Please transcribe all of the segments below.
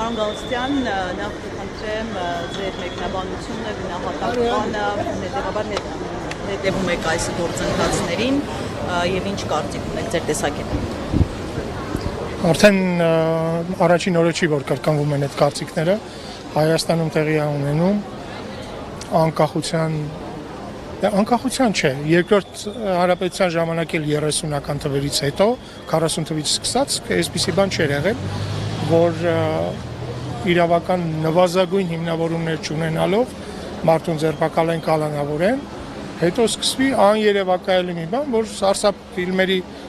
Պարոն Գալստյան, նախ կխնդրեմ ձեր մեկնաբանությունը, գնահատականը, հետևաբար հետևում եք այս գործընթացներին եւ ինչ կարծիք ունեք ձեր տեսակետին։ Արդեն առաջին օրը չի, որ կրկնվում են այդ կարծիքները, Հայաստանում տեղի է ունենում անկախության չէ, երկրորդ հանրապետության ժամանակ էլ 30-ական թվերից հետո, 40 թվից սկսած, այսպիսի բան չէր եղել, որ իրավական նվազագույն հիմնավորումներ չունենալով մարդուն ձերբակալեն, կալանավորեն, հետո սկսվի աներևակայելի մի բան, որ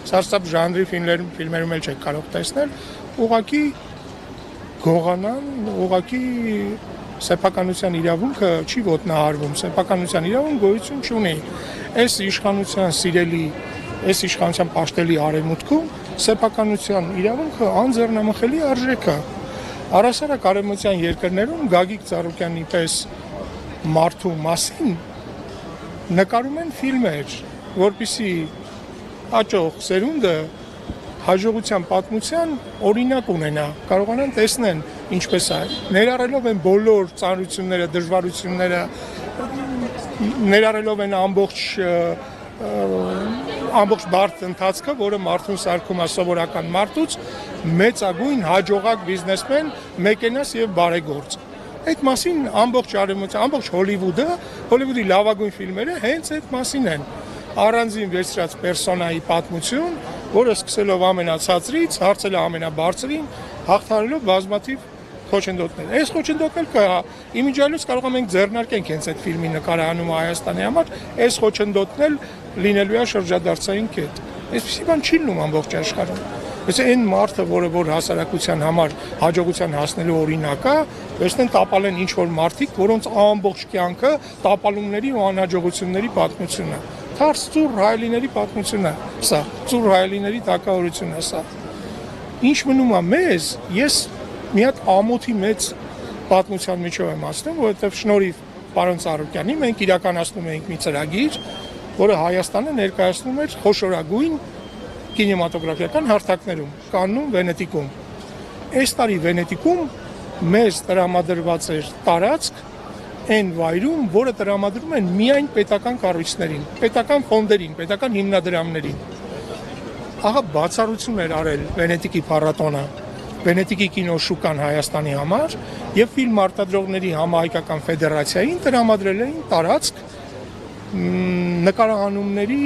սարսափ ժանրի ֆիլմերում էլ չեք կարող տեսնել, ուղղակի գողանան, ուղղակի սեփականության իրավունքը չի ոտնահարվում, սեփականության իրավունք գոյություն չունի։ Այս իշխանության սիրելի, այս իշխանության պաշտելի արևմուտքում սեփականության իրավունքը անձեռնամխելի արժեք է։ Առհասարակ արևմտյան երկրներում Գագիկ Ծառուկյանի պես մարդու մասին նկարում են ֆիլմեր, որպեսզի հաջող սերունդը հաջողության պատմության օրինակ ունենա, կարողանան տեսնեն ինչպես է, ներառելով են բոլոր ծանրությունները, դժվարությունները, ներառելով են ամբողջ բարդ ընթացքը, որը մարդուն սարքում է սովորական մարդուց, մեծագույն հաջողակ բիզնեսմեն, մեկենաս եւ բարեգործ։ Այդ մասին ամբողջ արևմուտքը, ամբողջ Հոլիվուդի լավագույն ֆիլմերը հենց այդ մասին են։ Առանձին վերցրած պերսոնայի պատմություն, որը սկսելով ամենացածրից, հարցել է ամենաբարձրին, հաղթարելով բազմաթիվ խոչընդոտներ։ Այս խոչընդոտներ կա, իմիջիալուց կարող ենք ձեռնարկենք հենց այդ ֆիլմի նկարահանումը Հայաստանի համար, այս խոչընդոտն էլ լինելու է շրջադարձային կետ։ Այսպիսի բան չի լինում ամբողջ աշխարհում։ Բայց այն մարդը, որ հասարակության համար հաջողության հասնելու օրինակ է, վերցնեն տապալեն ինչ որ մարդիկ, որոնց ամբողջ կյանքը տապալումների ու անհաջողությունների պատմությունն է։ Թարս ծուռ հայելիների պատմությունն է, սա, ծուռ հայելիների տակավորությունն է սա։ Ինչ մնում է մեզ, ես մի հատ ամոթի մեծ պատմության միջով եմ ասում, որովհետև շնորհիվ պարոն Ծառուկյանի մենք իրականացնում ենք մի ծրագիր, որը Հայաստանը ներկայացնում էր խոշորագույն կինեմատոգրաֆիական հարթակներում, Կաննում, Վենետիկում։ Այս տարի Վենետիկում մեզ տրամադրված էր տարածք այն վայրում, որը տրամադրում են միայն պետական կառույցներին, պետական ֆոնդերին, պետական հիմնադրամներին։ Ահա բացառություն էր արել Վենետիկի փառատոնը, Վենետիկի կինոշուկան Հայաստանի համար եւ ֆիլմ արտադրողների համահայկական ֆեդերացիային տրամադրել էին տարածք նկարահանումների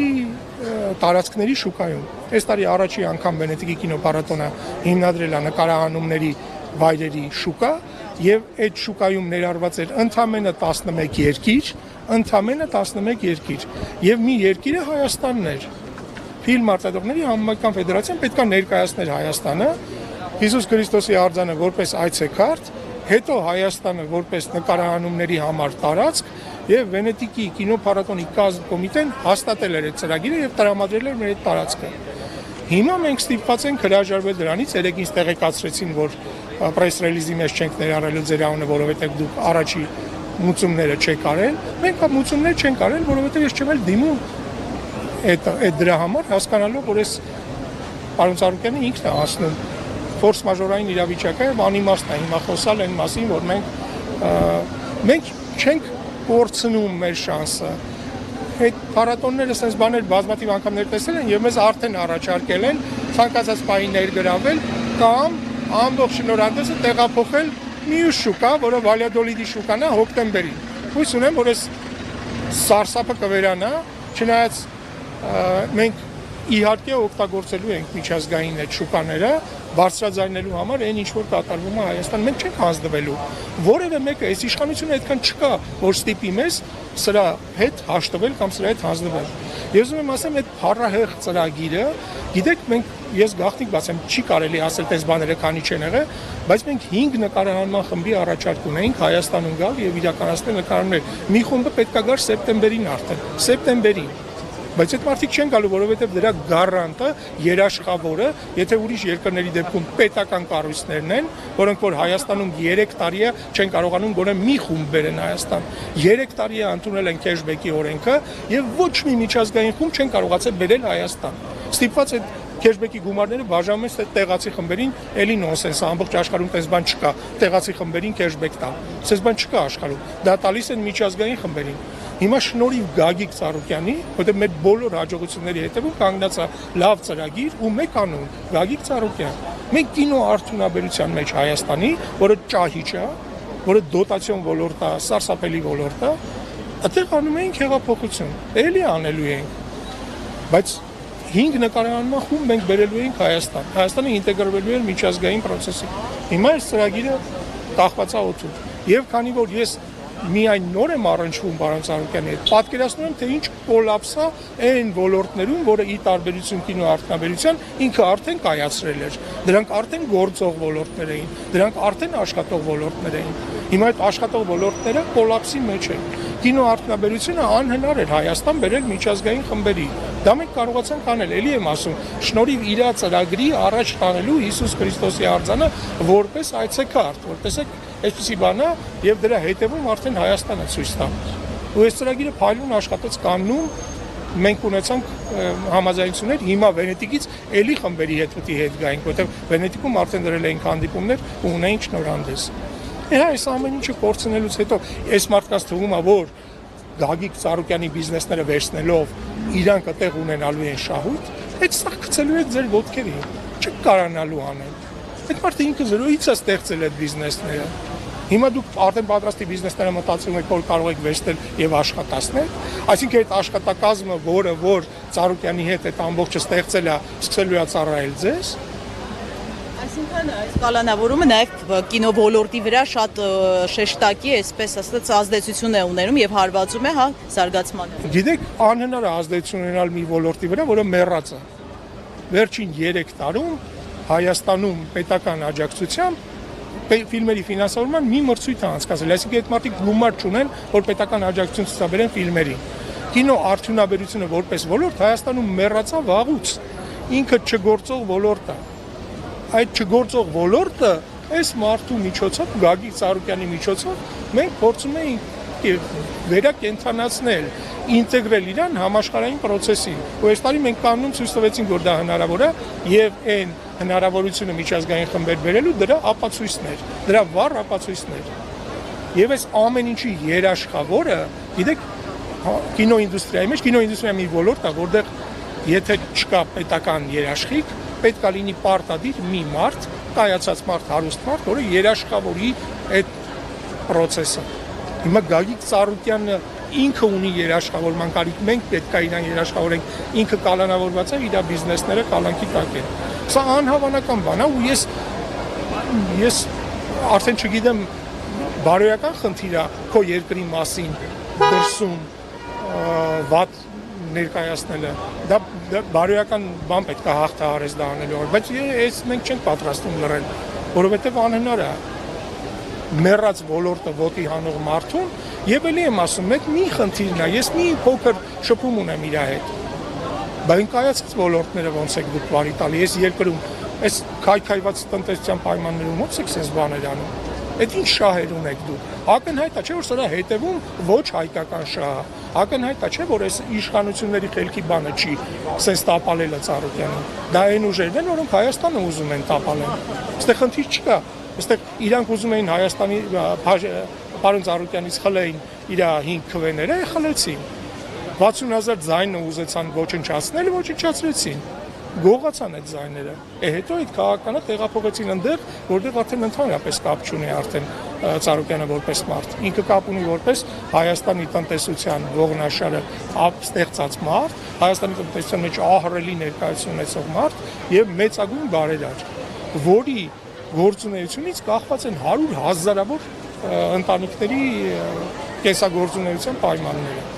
տարածքների շուկայում։ Այս տարի առաջի անգամ Վենետիկի կինոփառատոնը հիմնադրել է նկարահանումների վայրերի շուկա եւ այդ շուկայում ներառված էր ընդամենը 11 երկիր եւ մի երկիրը Հայաստանն էր։ Ֆիլմ արտադրողների համահայկական ֆեդերացիան պետք է ներկայացներ Հայաստանը, Հիսուս Քրիստոսի արձանը որպես այցեքարտ, հետո Հայաստանը որպես նկարահանումների համար տարածք եւ Վենետիկի կինոփառատոնի կազմ կոմիտեն հաստատել էր այդ ծրագիրը եւ տրամադրել էր մեր այդ տարածքը։ Հիմա մենք ստիպված ենք հրաժարվել դրանից, երեք ինձ տեղեկացրեցին, որ պրես ռելիզի մեջ չենք ներառելու ձեր անունը, որովհետեւ դուք առաջի մուծումները չեք արել։ Մենք մուծումներ չենք արել, որովհետեւ ես չեմ էլ դիմում այդ դրա համար, հասկանալով, որ այս պարոն Ծառուկյանը ինքն է ասնում ֆորս մաժորային իրավիճակը եւ անիմաստ է հիմա խոսալ այն մասին, որ մենք չենք կորցնում մեր շանսը։ Այդ փառատոնները sense բաներ բազմաթիվ անգամներ տեսել են եւ մեզ արդեն առաջարկել են ցանկացած պահի ներգրավել կամ ամբողջ շնորհանդեսը տեղափոխել մյուս շուկա, որը Վալյադոլիդի շուկան է հոկտեմբերին։ Հույս ունեմ, որ այս սարսափը կվերանա, չնայած մենք իհարկե օգտագործելու ենք միջազգային այդ շուկաները բարձրաձայնելու համար այն ինչ որ կատարվում է Հայաստան, մենք չենք հանձնվելու։ Որևէ մեկը այս իշխանությունը այդքան չկա, որ ստիպի մեզ սրա հետ հաշտվել կամ սրա հետ հանձնվել։ Ես ուզում եմ ասեմ, այդ փառահեղ ծրագիրը, գիտեք, ես գաղտնիք բացեմ, չի կարելի ասել այս բաները քանի չեն եղել, բայց մենք 5 նկարահանման խմբի առաջարկ ունեինք Հայաստանում գալ եւ իրականացնել նկարահանումներ։ Մի խումբը պետքա գար սեպտեմբերին արդեն, սեպտեմբերին։ Բայց այդ մարդիկ չեն գալու, որովհետև դրա գարանտը, երաշխավորը, եթե ուրիշ երկրների դեպքում պետական կառույցներն են, որոնք որ Հայաստանում 3 տարի է չեն կարողանում գոնե մի խումբ բերեն Հայաստան։ 3 տարի է ընդունել են քեշբեքի օրենքը եւ ոչ մի միջազգային խումբ չեն կարողացել բերել Հայաստան։ Ստիպված այդ Քեշբեքի գումարները բաժանում են տեղացի խմբերին, էլի նոնսենս, ամբողջ աշխարհում տես բան չկա, տեղացի խմբերին քեշբեք տալ։ Սես բան չկա աշխարհում։ Դա տալիս են միջազգային խմբերին։ Հիմա շնորհիվ Գագիկ Ծառուկյանի, որտեղ մեր բոլոր հաջողությունների հետևում կանգնած է լավ ծրագիր ու մեկ անուն՝ Գագիկ Ծառուկյան։ Մենք կինո արդյունաբերության մեջ Հայաստանի, որը ճահիճ է, որը դոտացիոն ոլորտ է, սարսափելի ոլորտ է, այդտեղ անում ենք հեղափոխություն։ Էլի անելու ենք։ Բայց 5 նկարահանման խումբ մենք բերելու ենք Հայաստան։ Հայաստանը ինտեգրվելու էր միջազգային process-ի։ Հիմա այս ծրագիրը կախված է օդում։ Եվ քանի որ ես միայն նոր եմ առնչվում պարոն Ծառուկյանի հետ, պատկերացնում եմ, թե ինչ կոլապս է այն ոլորտներում, որը ի տարբերություն կինո արդյունաբերության ինքը արդեն կայացրել էր։ Դրանք արդեն գործող ոլորտներ էին, դրանք արդեն աշխատող ոլորտներ էին։ Հիմա այդ աշխատող ոլորտները կոլապսի մեջ են։ Կինո արդյունաբերությունը անհնար էր Հայաստան բերել միջազգային խմբերի։ Դա մենք կարողացանք անել, էլի եմ ասում, շնորհիվ իր ծրագրի առաջ տանելու Հիսուս Քրիստոսի արձանը որպես այցեքարտ, որպես այսպիսի բան է եւ դրա հետևում արդեն Հայաստանը ցույց տա։ Ու այս ծրագիրը փայլուն աշխատեց կաննում, մենք ունեցանք համաձայնություններ, հիմա Վենետիկից էլի խմբերի հետ պետք է հետ գայինք, որտեղ Վենետիկում արդեն դրել էինք հանդիպումներ ու ունեինք շնորհանդես։ Այս ամեն ինչը կորցնելուց հետո այս մարդկանց թվում է, որ Գագիկ Ծառուկյանի բիզնեսները վերցնելով իրանք այդտեղ ունենալու են շահույթ, այդ սա գցելու է ձեր ոտքերին, չկարանալու անել։ Այդ մարդը ինքը զրոյից է ստեղծել այդ բիզնեսները։ Հիմա դուք արդեն պատրաստի բիզնեսները մտածում եք, որ կարող եք վերցնել եւ աշխատացնել, այսինքն այդ աշխատակազմը, որ Ծառուկյանի հետ այդ ամբողջը ստեղծել է, սկսելու է ծառայել ձեզ։ Այսինքն այս կալանավորումը նաև կինո ոլորտի վրա շատ շեշտակի, այսպես ասած, ազդեցություն է ունենում եւ հարվածում է զարգացմանը։ Գիտեք, անհնար է ազդեցություն ունենալ մի ոլորտի վրա, որը մեռած է։ Վերջին 3 տարում Հայաստանում պետական աջակցությամբ ֆիլմերի ֆինանսավորման մի մրցույթ է անցկացել, այսինքն այդ մարդիկ գումար չունեն, որ պետական աջակցություն ցուցաբերեն ֆիլմերին։ Կինո արդյունաբերությունը որպես ոլորտ Հայաստանում մեռած է վաղուց։ Ինքը չգործող ոլորտ է։ Այդ չգործող ոլորտը այս մարդու միջոցով, Գագիկ Ծառուկյանի միջոցով մենք փորձում ենք վերակենդանացնել, ինտեգրել իրան համաշխարհային process-ին։ Ու այս տարի մենք կանոնում ցույց տվեցինք, որ դա հնարավոր է եւ այն հնարավորությունը միջազգային խմբեր բերելու դրա ապացույցներ, դրա վառ ապացույցներ։ Եվ այս ամեն ինչի երաշխավորը, գիտեք, կինոինդուստրիայի մեջ, կինոինդուստրիա մի ոլորտ է, որտեղ եթե չկա պետական երաշխիք, պետք է լինի պարտադիր մի մարդ, կայացած մարդ, հարուստ մարդ, որը երաշխավորի այդ process-ը։ Հիմա Գագիկ Ծառուկյանը ինքը ունի երաշխավորման կարիք, մենք պետք է իրան երաշխավորենք, ինքը կալանավորված է, իր բիզնեսները կալանքի տակ են։ Սա անհավանական բան է ու ես արդեն չգիտեմ բարոյական խնդիր է քո երկրի մասին դրսում վատ ներկայացնելը։ Դա բարոյական բան պետք է հաղթահարես դա անելու, բայց այս մենք չենք պատրաստվում լռել, որովհետև անհնար է մեռած ոլորտը ոտի հանող մարդուն եւ էլի եմ ասում, մեկ մի խնդիրն է, ես մի փոքր շփում ունեմ իր հետ։ Բայց կայացած ոլորտները ոնց եք դուք բարի տալի, ես երկրում այս քայքայված տնտեսության պայմաններում ոնց եք sense բաներ անում։ Այդ ինչ շահեր ունեք դուք։ Ակնհայտ է, չէ՞ որ սրա հետևում ոչ հայկական շահ է։ Ակնհայտ է, չէ՞ որ այս իշխանությունների խելքի բանը չի sense տապալելը Ծառուկյանին։ Դա այն ուժերն են, որոնք Հայաստանը ուզում են տապալեն։ Այստեղ խնդիր չկա։ Այստեղ իրանք ուզում էին Հայաստանի պարոն Ծառուկյանից խլեին իր 5 քվեները, խլեցին։ 60,000 ձայնը ուզեցան ոչնչացնել, ոչնչացրեցին։ Գողացան այդ ձայները։ Հետո այդ քաղաքանը տեղափոխեցին այնտեղ, որտեղ արդեն ընդհանրապես կապ չունի արդեն Ծառուկյանը որպես մարդ։ Ինքը կապ ունի որպես Հայաստանի տնտեսության ողնաշարը ստեղծած մարդ, Հայաստանի տնտեսության մեջ ահռելի ներկայություն ունեցող մարդ եւ մեծագույն բարերար, որի գործունեությունից կախված են 100,000-ավոր ընտանիքների կեսագործունեության պայմանները։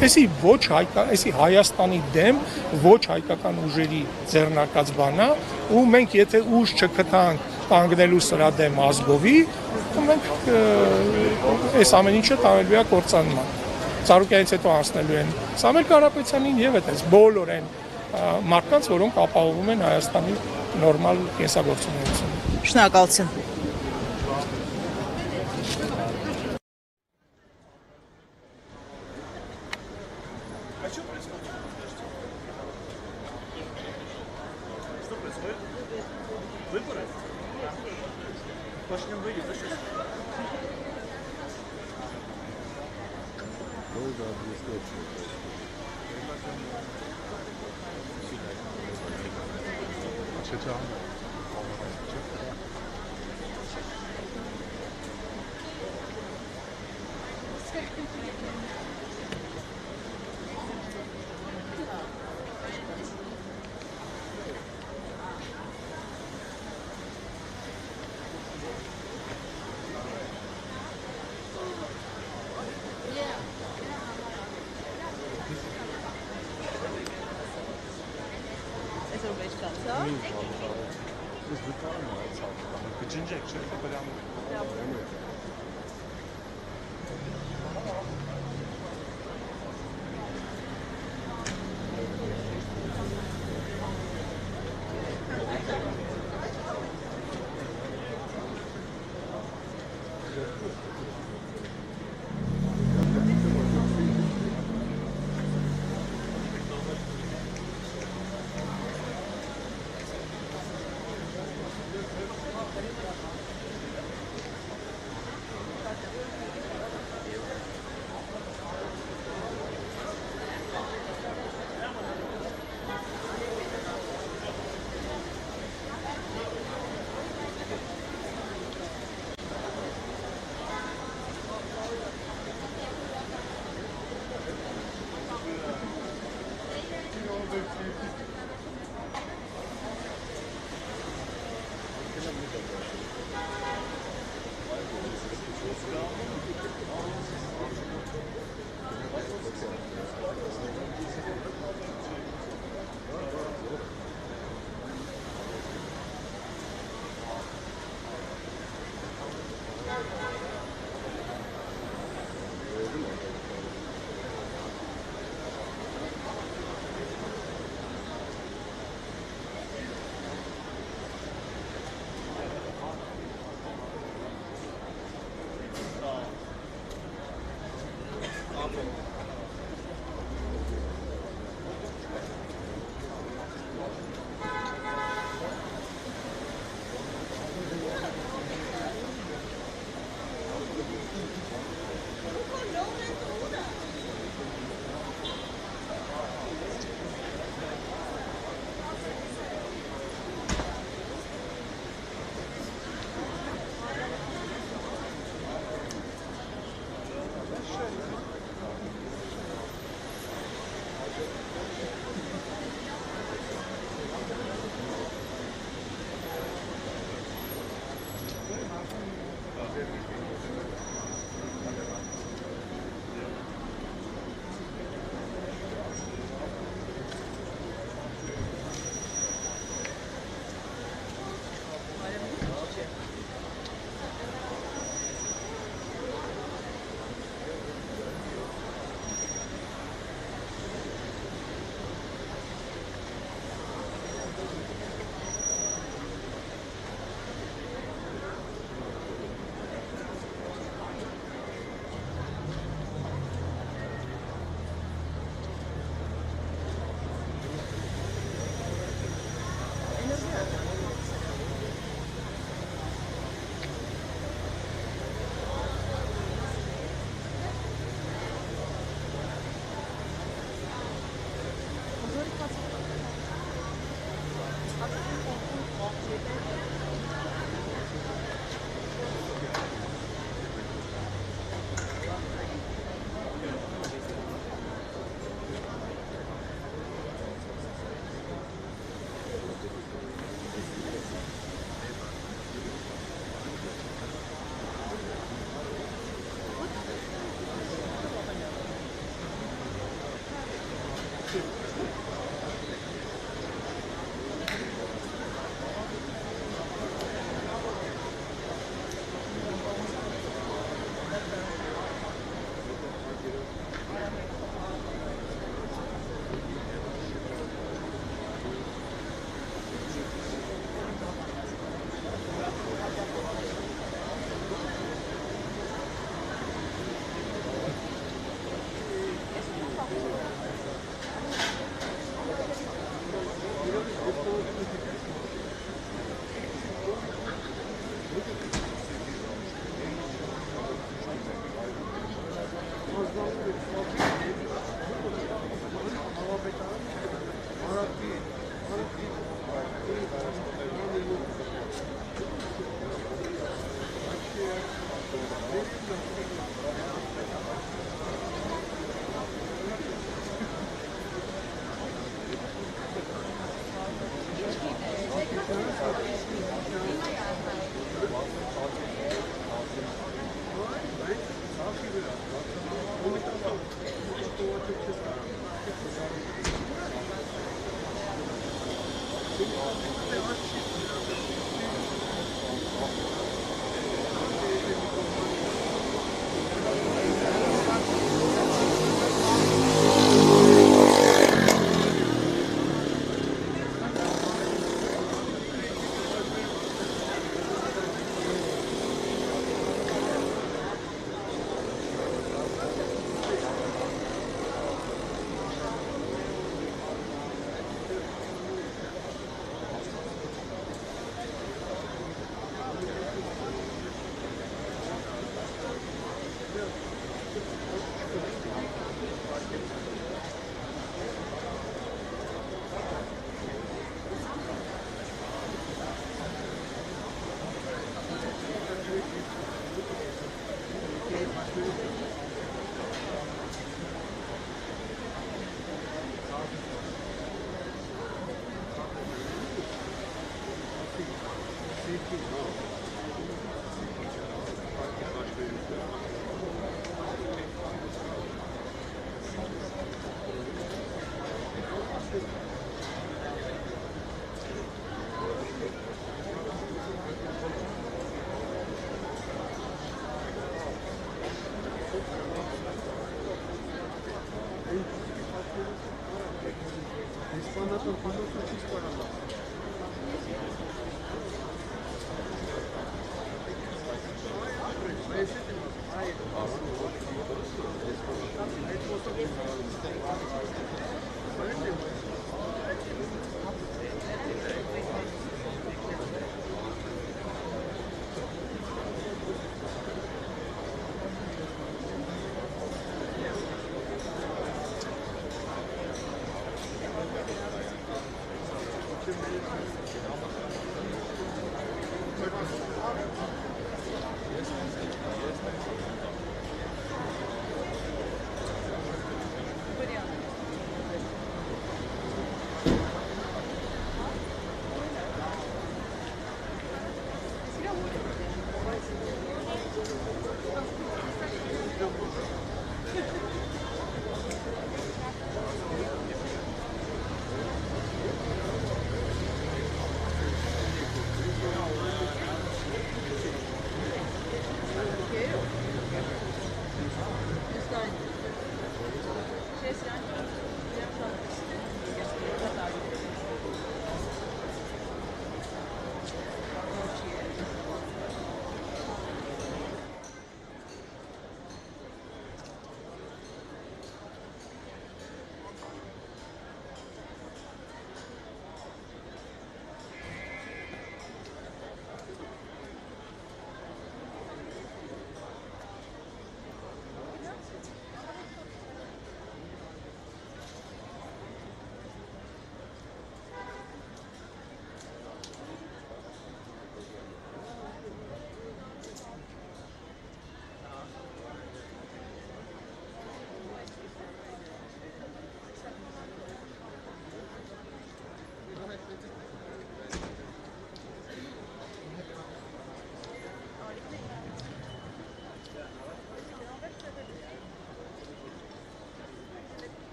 Էսի ոչ էսի Հայաստանի դեմ ոչ հայկական ուժերի ձեռնարկած բան է, ու մենք եթե ուժ չգտանք կանգնելու սրա դեմ ազգովի, մենք այս ամեն ինչը տանելու է կործանման։ Ծառուկյանից հետո անցնելու են Սամվել Կարապետյանին եւ այդպես բոլոր այն մարդկանց, որոնք ապահովում են Հայաստանի նորմալ կենսագործունեությունը։ Շնորհակալություն։ происходит? Выборы? Пошли выйдем, да сейчас? Долго объяснять. Այսօր վեճ կացա։ Biz bir tane mi alsak? Kaçıncı ekşi? Falan.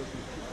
Շնորհակալ